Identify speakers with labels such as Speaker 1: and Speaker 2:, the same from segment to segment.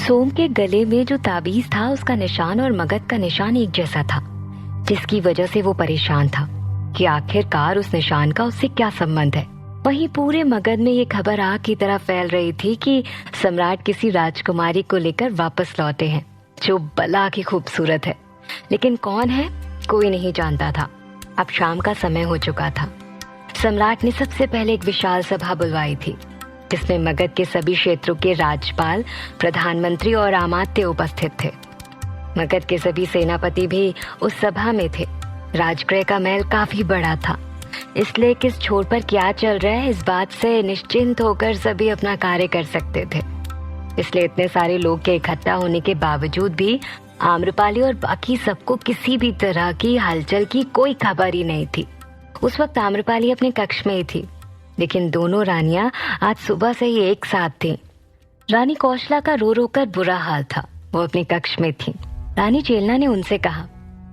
Speaker 1: सोम के गले में जो ताबीज था उसका निशान और मगध का निशान एक जैसा था, जिसकी वजह से वो परेशान था कि आखिरकार उस निशान का उससे क्या संबंध है। वहीं पूरे मगध में ये खबर आग की तरह फैल रही थी कि सम्राट किसी राजकुमारी को लेकर वापस लौटे हैं जो बला की खूबसूरत है, लेकिन कौन है कोई नहीं जानता था। अब शाम का समय हो चुका था। सम्राट ने सबसे पहले एक विशाल सभा बुलवाई थी जिसमें मगध के सभी क्षेत्रों के राज्यपाल, प्रधानमंत्री और अमात्य उपस्थित थे। मगध के सभी सेनापति भी उस सभा में थे। राजगृह का महल काफी बड़ा था, इसलिए किस छोर पर क्या चल रहा है इस बात से निश्चिंत होकर सभी अपना कार्य कर सकते थे। इसलिए इतने सारे लोग के इकट्ठा होने के बावजूद भी आम्रपाली और बाकी सबको किसी भी तरह की हलचल की कोई खबर ही नहीं थी। उस वक्त आम्रपाली अपने कक्ष में ही थी, लेकिन दोनों रानियां आज सुबह से ही एक साथ थीं। रानी कौशला का रो रो कर बुरा हाल था, वो अपने कक्ष में थी। रानी चेलना ने उनसे कहा,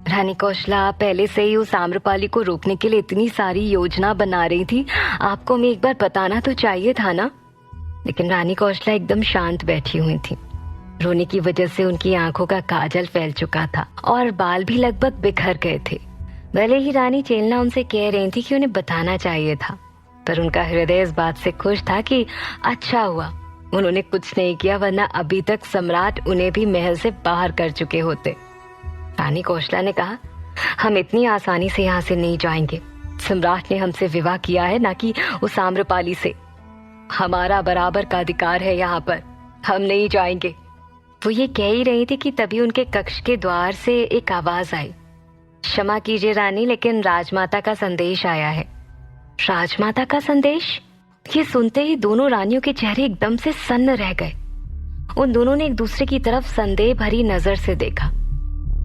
Speaker 1: रानी कौशला, पहले से ही उस आम्रपाली को रोकने के लिए इतनी सारी योजना बना रही थी, आपको हमें एक बार बताना तो चाहिए था ना। लेकिन रानी कौशला एकदम शांत बैठी हुई थी। रोने की वजह से उनकी आंखों का काजल फैल चुका था और बाल भी लगभग बिखर गए थे। भले ही रानी चेलना उनसे कह रही थी कि उन्हें बताना चाहिए था, पर उनका हृदय इस बात से खुश था कि अच्छा हुआ उन्होंने कुछ नहीं किया, वरना अभी तक सम्राट उन्हें भी महल से बाहर कर चुके होते। रानी कौशला ने कहा, हम इतनी आसानी से यहाँ से नहीं जाएंगे। सम्राट ने हमसे विवाह किया है, ना कि उस आम्रपाली से। हमारा बराबर का अधिकार है यहाँ पर, हम नहीं जाएंगे। वो ये कह ही रही थी कि तभी उनके कक्ष के द्वार से एक आवाज आई, क्षमा कीजिए रानी, लेकिन राजमाता का संदेश आया है। राजमाता का संदेश? ये सुनते ही दोनों रानियों के चेहरे एकदम से सन्न रह गए। उन दोनों ने एक दूसरे की तरफ संदेह भरी नजर से देखा।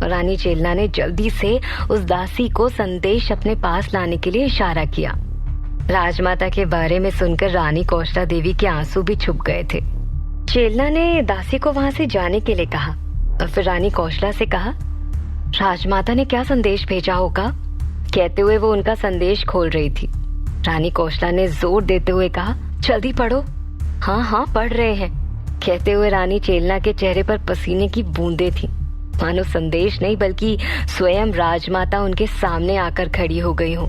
Speaker 1: रानी चेलना ने जल्दी से उस दासी को संदेश अपने पास लाने के लिए इशारा किया। राजमाता के बारे में सुनकर रानी कौशला देवी के आंसू भी छुप गए थे। चेलना ने दासी को वहां से जाने के लिए कहा और फिर रानी कौशला से कहा, राजमाता ने क्या संदेश भेजा होगा? कहते हुए वो उनका संदेश खोल रही थी। रानी कौशला ने जोर देते हुए कहा, जल्दी पढ़ो। हाँ हाँ पढ़ रहे हैं, कहते हुए रानी चेलना के चेहरे पर पसीने की बूंदें थी, मानो संदेश नहीं बल्कि स्वयं राजमाता उनके सामने आकर खड़ी हो गई हो।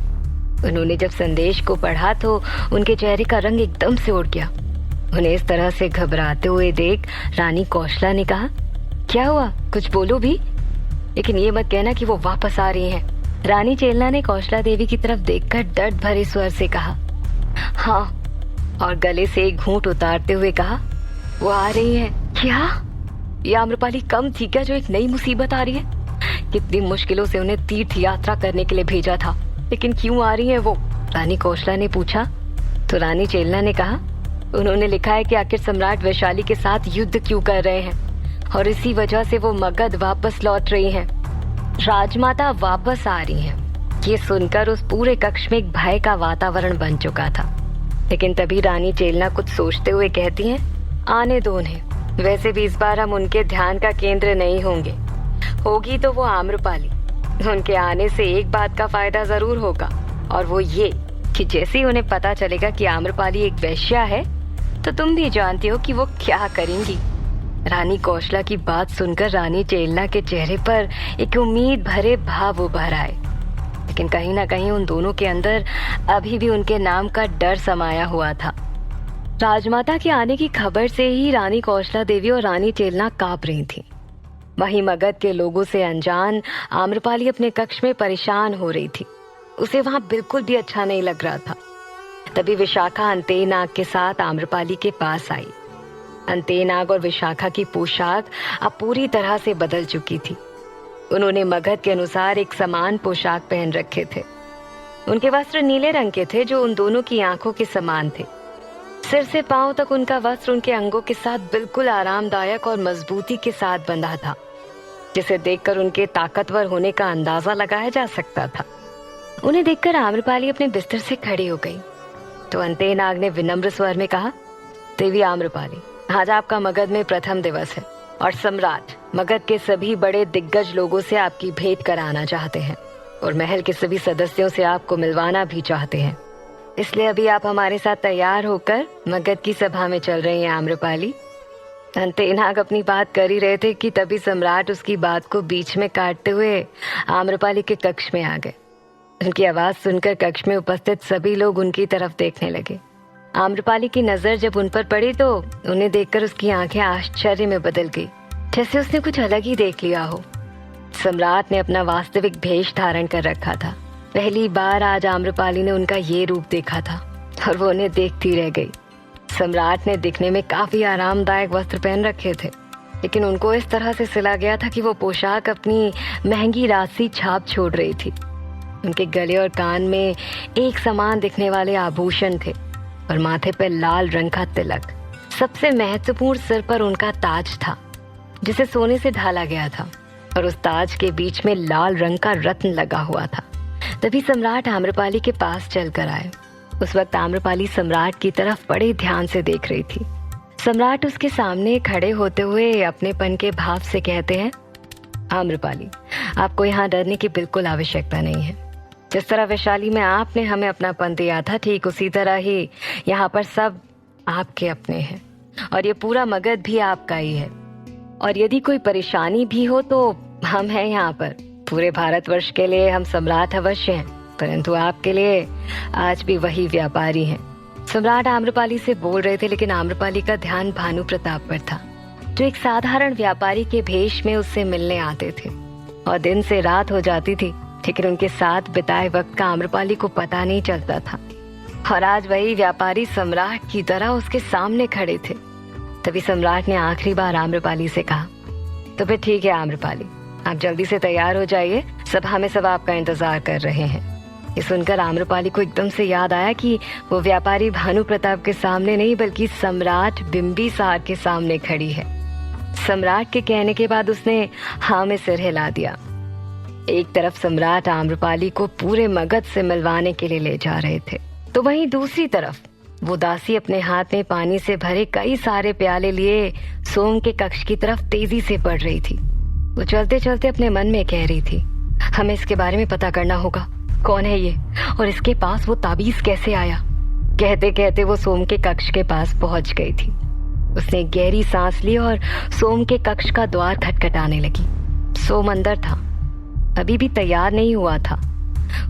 Speaker 1: उन्होंने जब संदेश को पढ़ा तो उनके चेहरे का रंग एकदम से उड़ गया। उन्हें इस तरह से घबराते हुए देख रानी कौशला ने कहा, क्या हुआ, कुछ बोलो भी, लेकिन ये मत कहना कि वो वापस आ रही हैं। रानी चेलना ने कौशला देवी की तरफ देखकर दर्द भरे स्वर से कहा, हाँ, और गले से एक घूंट उतारते हुए कहा, वो आ रही हैं। क्या ये आम्रपाली कम थी क्या जो एक नई मुसीबत आ रही है? कितनी मुश्किलों से उन्हें तीर्थ यात्रा करने के लिए भेजा था, लेकिन क्यों आ रही है वो? रानी कौशला ने पूछा। तो रानी चेलना ने कहा, उन्होंने लिखा है कि आखिर सम्राट वैशाली के साथ युद्ध क्यों कर रहे हैं और इसी वजह से वो मगध वापस लौट रही हैं। राजमाता वापस आ रही हैं। ये सुनकर उस पूरे कक्ष में एक भय का वातावरण बन चुका था। लेकिन तभी रानी चेलना कुछ सोचते हुए कहती हैं, आने दो उन्हें, वैसे भी इस बार हम उनके ध्यान का केंद्र नहीं होंगे। होगी तो वो आम्रपाली। उनके आने से एक बात का फायदा जरूर होगा, और वो ये कि जैसे ही उन्हें पता चलेगा कि आम्रपाली एक वेश्या है तो तुम भी जानती हो कि वो क्या करेंगी। रानी कौशला की बात सुनकर रानी चेलना के चेहरे पर एक उम्मीद भरे भाव उभर आए, लेकिन कहीं ना कहीं उन दोनों के अंदर अभी भी उनके नाम का डर समाया हुआ था। राजमाता के आने की खबर से ही रानी कौशला देवी और रानी चेलना कांप रही थीं। वहीं मगध के लोगों से अनजान आम्रपाली अपने कक्ष में परेशान हो रही थी। उसे वहां बिल्कुल भी अच्छा नहीं लग रहा था। तभी विशाखा अंतेनाग के साथ आम्रपाली के पास आई। अंतेनाग और विशाखा की पोशाक अब पूरी तरह से बदल चुकी थी। उन्होंने मगध के अनुसार एक समान पोशाक पहन रखे थे। उनके वस्त्र नीले रंग के थे जो उन दोनों की आंखों के समान थे। सिर से पांव तक उनका वस्त्र उनके अंगों के साथ बिल्कुल आरामदायक और मजबूती के साथ बंधा था, जिसे देखकर उनके ताकतवर होने का अंदाजा लगाया जा सकता था। उन्हें देखकर आम्रपाली अपने बिस्तर से खड़ी हो गई। तो अंतेनाग ने विनम्र स्वर में कहा, देवी आम्रपाली, आज आपका मगध में प्रथम दिवस है और सम्राट मगध के सभी बड़े दिग्गज लोगों से आपकी भेंट कराना चाहते हैं और महल के सभी सदस्यों से आपको मिलवाना भी चाहते हैं। इसलिए अभी आप हमारे साथ तैयार होकर मगध की सभा में चल रही हैं आम्रपाली। अंतेनाग अपनी बात कर ही रहे थे कि तभी सम्राट उसकी बात को बीच में काटते हुए आम्रपाली के कक्ष में आ गए। उनकी आवाज सुनकर कक्ष में उपस्थित सभी लोग उनकी तरफ देखने लगे। आम्रपाली की नजर जब उन पर पड़ी तो उन्हें देखकर उसकी आंखें आश्चर्य में बदल गई, जैसे उसने कुछ अलग ही देख लिया हो। सम्राट ने अपना वास्तविक भेष धारण कर रखा था। पहली बार आज आम्रपाली ने उनका ये रूप देखा था और वो उन्हें देखती रह गई। सम्राट ने दिखने में काफी आरामदायक वस्त्र पहन रखे थे, लेकिन उनको इस तरह से सिला गया था कि वो पोशाक अपनी महंगी राशि छाप छोड़ रही थी। उनके गले और कान में एक समान दिखने वाले आभूषण थे और माथे पर लाल रंग का तिलक। सबसे महत्वपूर्ण सिर पर उनका ताज था, जिसे सोने से ढाला गया था और उस ताज के बीच में लाल रंग का रत्न लगा हुआ था। तभी सम्राट आम्रपाली के पास चलकर आए। उस वक्त आम्रपाली सम्राट की तरफ बड़े ध्यान से देख रही थी। सम्राट उसके सामने खड़े होते हुए अपनेपन के भाव से कहते हैं, आम्रपाली, आपको यहाँ डरने की बिल्कुल आवश्यकता नहीं है। जिस तरह वैशाली में आपने हमें अपनापन दिया था, ठीक उसी तरह ही यहाँ पर सब आपके अपने हैं और ये पूरा मगध भी आपका ही है। और यदि कोई परेशानी भी हो तो हम हैं यहाँ पर। पूरे भारतवर्ष के लिए हम सम्राट अवश्य हैं, परंतु आपके लिए आज भी वही व्यापारी हैं। सम्राट आम्रपाली से बोल रहे थे, लेकिन आम्रपाली का ध्यान भानु प्रताप पर था, जो एक साधारण व्यापारी के भेष में उससे मिलने आते थे। और दिन से रात हो जाती थी, लेकिन उनके साथ बिताए वक्त का आम्रपाली को पता नहीं चलता था। और आज वही व्यापारी सम्राट की तरह उसके सामने खड़े थे। तभी सम्राट ने आखिरी बार आम्रपाली से कहा, तो फिर ठीक है आम्रपाली, आप जल्दी से तैयार हो जाइए, सभा में सब आपका इंतजार कर रहे हैं। ये सुनकर आम्रपाली को एकदम से याद आया कि वो व्यापारी भानु प्रताप के सामने नहीं, बल्कि सम्राट बिंबिसार के सामने खड़ी है। सम्राट के कहने के बाद उसने हाँ में सिर हिला दिया। एक तरफ सम्राट आम्रपाली को पूरे मगध से मिलवाने के लिए ले जा रहे थे, तो वहीं दूसरी तरफ वो दासी अपने हाथ में पानी से भरे कई सारे प्याले लिए सोम के कक्ष की तरफ तेजी से बढ़ रही थी। वो चलते चलते अपने मन में कह रही थी, हमें इसके बारे में पता करना होगा, कौन है ये और इसके पास वो ताबीज कैसे आया। कहते कहते वो सोम के कक्ष के पास पहुंच गई थी। उसने गहरी सांस ली और सोम के कक्ष का द्वार खटखटाने लगी। सोम अंदर था, अभी भी तैयार नहीं हुआ था।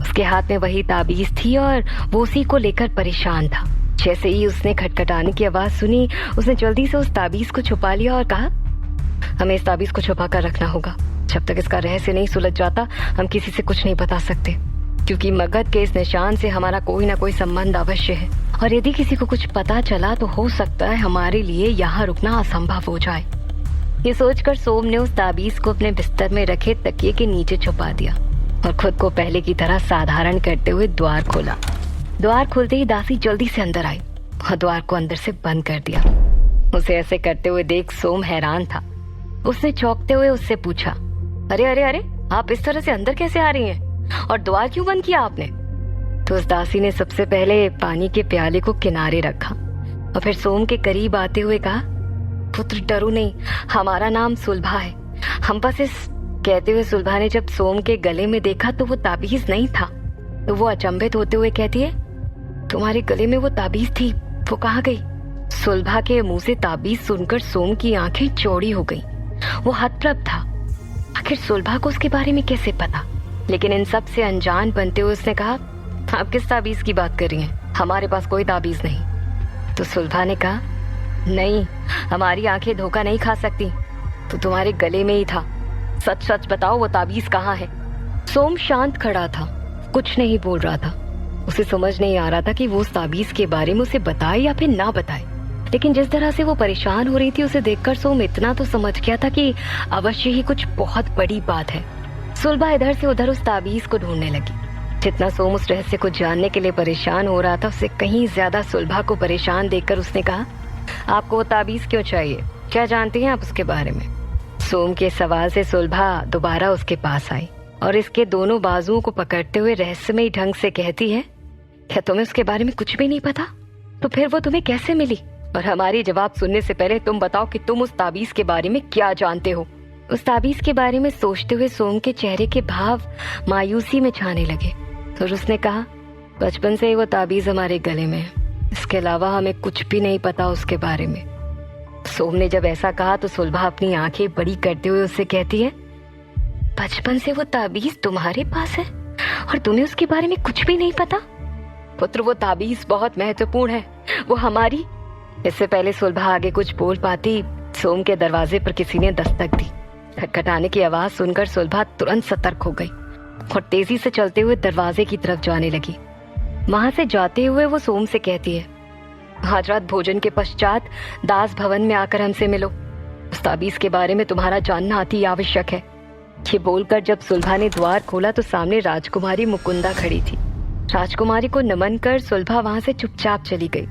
Speaker 1: उसके हाथ में वही ताबीज थी और वो उसी को लेकर परेशान था। जैसे ही उसने खटखटाने की आवाज सुनी, उसने जल्दी से उस ताबीज को छुपा लिया और कहा, हमें इस ताबीज को छुपा कर रखना होगा। जब तक इसका रहस्य नहीं सुलझ जाता, हम किसी से कुछ नहीं बता सकते, क्योंकि मगध के इस निशान से हमारा कोई ना कोई संबंध अवश्य है। और यदि किसी को कुछ पता चला तो हो सकता है हमारे लिए यहाँ रुकना असंभव हो जाए। ये सोचकर सोम ने उस ताबीज को अपने बिस्तर में रखे तकिए के नीचे छुपा दिया और खुद को पहले की तरह साधारण करते हुए द्वार खोला। द्वार खुलते ही दासी जल्दी से अंदर आई और द्वार को अंदर से बंद कर दिया। उसे ऐसे करते हुए देख सोम हैरान था। उसने चौंकते हुए उससे पूछा, अरे अरे अरे, आप इस तरह से अंदर कैसे आ रही हैं और द्वार क्यों बंद किया आपने? तो उस दासी ने सबसे पहले पानी के प्याले को किनारे रखा और फिर सोम के करीब आते हुए कहा, पुत्र डरो नहीं, हमारा नाम सुलभा है, हम बस इस। कहते हुए सुलभा ने जब सोम के गले में देखा तो वो ताबीज नहीं था, तो वो अचंभित होते हुए कहती है, तुम्हारे गले में वो ताबीज थी, वो कहाँ गई? सुलभा के मुंह से ताबीज सुनकर सोम की आंखें चौड़ी हो गईं। वो हतप्रभ था, आखिर सुलभा को उसके बारे में कैसे पता? लेकिन इन सब से अनजान बनते हुए उसने कहा, आप किस ताबीज की बात कर रही हैं? हमारे पास कोई ताबीज नहीं। तो सुलभा ने कहा, नहीं, हमारी आंखें धोखा नहीं खा सकती, तो तुम्हारे गले में ही था, सच सच बताओ वो ताबीज कहाँ है? सोम शांत खड़ा था, कुछ नहीं बोल रहा था। उसे समझ नहीं आ रहा था कि वो उस ताबीज के बारे में उसे बताए या फिर ना बताए, लेकिन जिस तरह से वो परेशान हो रही थी उसे देखकर सोम इतना तो समझ गया था कि अवश्य ही कुछ बहुत बड़ी बात है। सुलभा इधर से उधर उस ताबीज को ढूंढने लगी। जितना सोम उस रहस्य को जानने के लिए परेशान हो रहा था, उससे कहीं ज्यादा सुलभा को परेशान देखकर उसने कहा, आपको वो ताबीज क्यों चाहिए? क्या जानती हैं आप उसके बारे में? सोम के सवाल से सुलभा दोबारा उसके पास आई और इसके दोनों बाजुओं को पकड़ते हुए रहस्यमयी ढंग से कहती है, क्या तुम्हें उसके बारे में कुछ भी नहीं पता? तो फिर वो तुम्हें कैसे मिली? और हमारी जवाब सुनने से पहले तुम बताओ कि तुम उस ताबीज के बारे में क्या जानते हो? उस ताबीज के बारे में सोचते हुए सोम के चेहरे के भाव मायूसी में छाने लगे और उसने कहा, बचपन से ही वो ताबीज हमारे गले में है, इसके अलावा हमें कुछ भी नहीं पता उसके बारे में। सोम ने जब ऐसा कहा तो सुलभा अपनी आंखें बड़ी करते हुए उससे कहती है, बचपन से वो ताबीज तुम्हारे पास है और तुम्हें उसके बारे में कुछ भी नहीं पता? पुत्र, वो ताबीज बहुत महत्वपूर्ण है, वो हमारी। इससे पहले सुलभा आगे कुछ बोल पाती, सोम के दरवाजे पर किसी ने दस्तक दी। खटखटाने की आवाज सुनकर सुलभा तुरंत सतर्क हो गई और तेजी से चलते हुए दरवाजे की तरफ जाने लगी। वहां से जाते हुए वो सोम से कहती है, आज रात भोजन के पश्चात दास भवन में आकर हमसे मिलो। उस ताबीज के बारे में तुम्हारा जानना अति आवश्यक है। ये बोलकर जब सुलभा ने द्वार खोला तो सामने राजकुमारी मुकुंदा खड़ी थी। राजकुमारी को नमन कर सुलभा वहां से चुपचाप चली गई,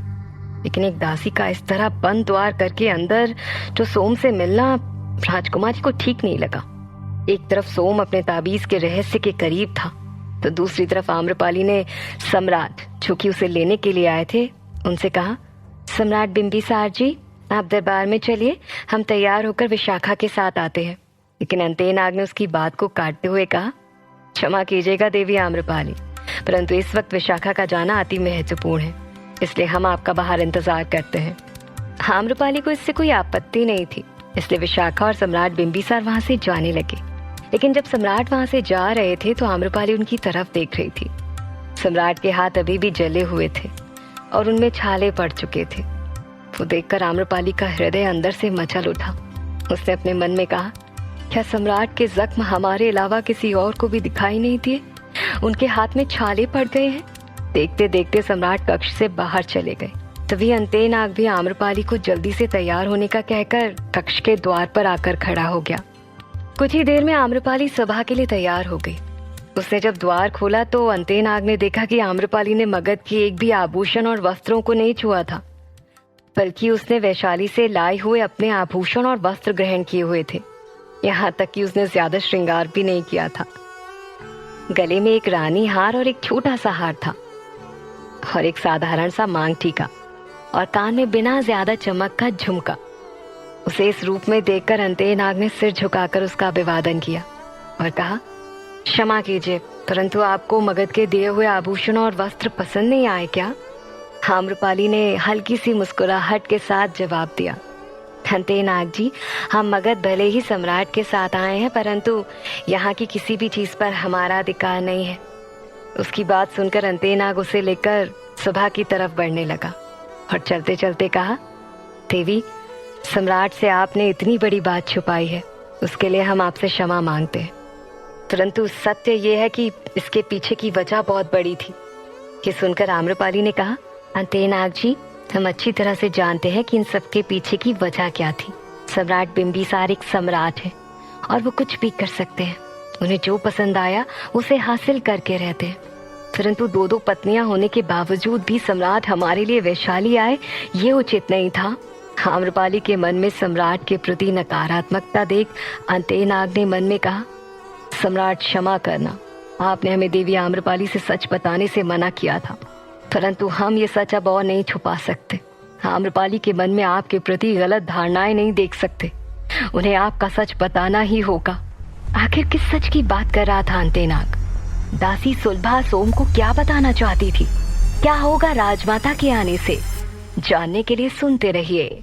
Speaker 1: लेकिन एक दासी का इस तरह बंद द्वार करके अंदर जो सोम से मिलना राजकुमारी को ठीक नहीं लगा। एक तरफ सोम अपने ताबीज के रहस्य के करीब था, तो दूसरी तरफ आम्रपाली ने सम्राट, जो कि उसे लेने के लिए आए थे, उनसे कहा, सम्राट बिंबिसार जी, आप दरबार में चलिए, हम तैयार होकर विशाखा के साथ आते हैं। लेकिन अंतेनाग ने उसकी बात को काटते हुए कहा, क्षमा कीजिएगा देवी आम्रपाली, परंतु इस वक्त विशाखा का जाना अति महत्वपूर्ण है, इसलिए हम आपका बाहर इंतजार करते हैं। आम्रपाली को इससे कोई आपत्ति नहीं थी, इसलिए विशाखा और सम्राट बिंबिसार वहां से जाने लगे। लेकिन जब सम्राट वहां से जा रहे थे तो आम्रपाली उनकी तरफ देख रही थी। सम्राट के हाथ अभी भी जले हुए थे और उनमें छाले पड़ चुके थे। वो देखकर आम्रपाली का हृदय अंदर से मचल उठा। उसने अपने मन में कहा, क्या सम्राट के जख्म हमारे अलावा किसी और को भी दिखाई नहीं दिए? उनके हाथ में छाले पड़ गए हैं। देखते देखते सम्राट कक्ष से बाहर चले गए। तभी अंतेनाग भी आम्रपाली को जल्दी से तैयार होने का कहकर कक्ष के द्वार पर आकर खड़ा हो गया। कुछ ही देर में आम्रपाली सभा के लिए तैयार हो गई। उसने जब द्वार खोला तो अंतेनाग ने देखा कि आम्रपाली ने मगध की एक भी आभूषण और वस्त्रों को नहीं छुआ था, बल्कि उसने वैशाली से लाए हुए अपने आभूषण और वस्त्र ग्रहण किए हुए थे। यहाँ तक कि उसने ज्यादा श्रृंगार भी नहीं किया था। गले में एक रानी हार और एक छोटा सा हार था और एक साधारण सा मांग टीका और कान में बिना ज्यादा चमक का झुमका। उसे इस रूप में देखकर अंतेनाग ने सिर झुकाकर उसका अभिवादन किया और कहा, क्षमा कीजिए, परंतु आपको मगध के दिए हुए आभूषण और वस्त्र पसंद नहीं आए क्या? आम्रपाली ने हल्की सी मुस्कुराहट के साथ जवाब दिया, अंतेनाग जी, हम मगध भले ही सम्राट के साथ आए हैं, परंतु यहाँ की किसी भी चीज पर हमारा अधिकार नहीं है। उसकी बात सुनकर अंतेनाग उसे लेकर सभा की तरफ बढ़ने लगा और चलते चलते कहा, देवी, सम्राट से आपने इतनी बड़ी बात छुपाई है, उसके लिए हम आपसे क्षमा मांगते हैं, परंतु सत्य ये है कि इसके पीछे की वजह बहुत बड़ी थी। ये सुनकर आम्रपाली ने कहा, अंतेनाग जी, हम अच्छी तरह से जानते हैं कि इन सब के पीछे की वजह क्या थी। सम्राट बिंबिसार एक सम्राट है और वो कुछ भी कर सकते हैं। उन्हें जो पसंद आया उसे हासिल करके रहते हैं, परंतु दो दो पत्नियां होने के बावजूद भी सम्राट हमारे लिए वैशाली आए, ये उचित नहीं था। आम्रपाली के मन में सम्राट के प्रति नकारात्मकता देख अंतेनाग ने मन में कहा, सम्राट क्षमा करना, आपने हमें देवी आम्रपाली से सच बताने से मना किया था, परंतु हम ये सच अब और नहीं छुपा सकते। आम्रपाली के मन में आपके प्रति गलत धारणाएं नहीं देख सकते, उन्हें आपका सच बताना ही होगा। आखिर किस सच की बात कर रहा था अंतेनाग? दासी सुलभा सोम को क्या बताना चाहती थी? क्या होगा राजमाता के आने से? जानने के लिए सुनते रहिए।